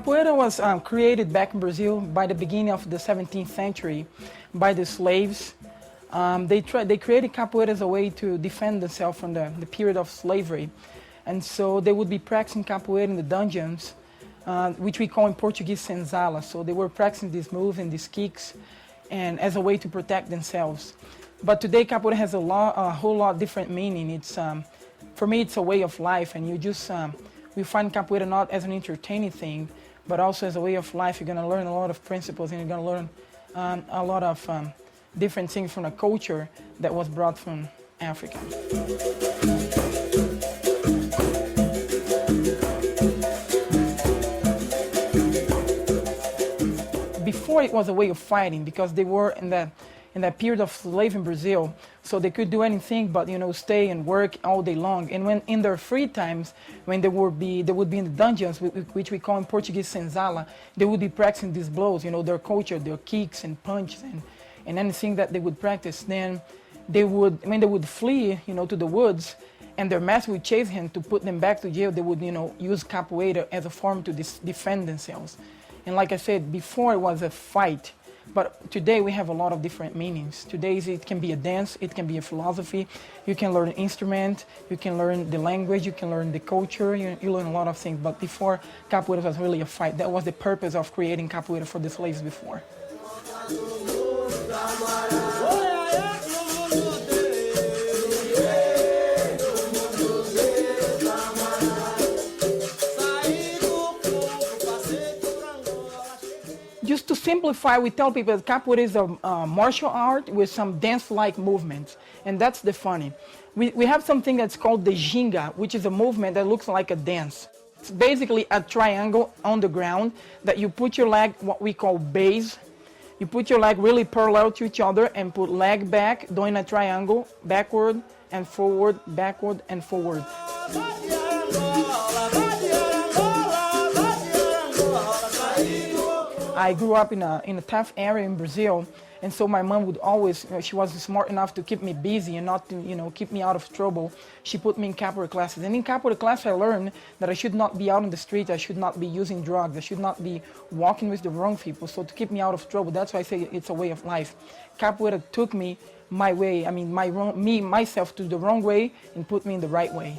Capoeira was created back in Brazil by the beginning of the 17th century by the slaves. They created Capoeira as a way to defend themselves from the period of slavery. And so they would be practicing Capoeira in the dungeons, which we call in Portuguese senzala. So they were practicing these moves and these kicks and as a way to protect themselves. But today Capoeira has a whole lot different meaning. It's, for me, it's a way of life, and we find Capoeira not as an entertaining thing, but also as a way of life. You're going to learn a lot of principles, and you're going to learn a lot of different things from a culture that was brought from Africa. Before it was a way of fighting, because they were in that period of slavery in Brazil, so they could do anything but stay and work all day long. And when in their free times, when they would be in the dungeons, which we call in Portuguese senzala, they would be practicing these blows, their culture, their kicks and punches and anything that they would practice. Then when they would flee, to the woods, and their master would chase him to put them back to jail, they would use Capoeira as a form to defend themselves. And like I said, before it was a fight, but today we have a lot of different meanings. Today it can be a dance, it can be a philosophy. You can learn an instrument, you can learn the language, you can learn the culture, you learn a lot of things. But before, Capoeira was really a fight. That was the purpose of creating Capoeira for the slaves before. Just to simplify, we tell people that Capoeira is a martial art with some dance-like movements, and that's the funny. We have something that's called the ginga, which is a movement that looks like a dance. It's basically a triangle on the ground that you put your leg, what we call base. You put your leg really parallel to each other and put leg back, doing a triangle, backward and forward, backward and forward. I grew up in a tough area in Brazil, and so my mom would always, she was smart enough to keep me busy and not to, keep me out of trouble. She put me in Capoeira classes, and in Capoeira class I learned that I should not be out on the street, I should not be using drugs, I should not be walking with the wrong people. So to keep me out of trouble, that's why I say it's a way of life. Capoeira took me my way, myself to the wrong way and put me in the right way.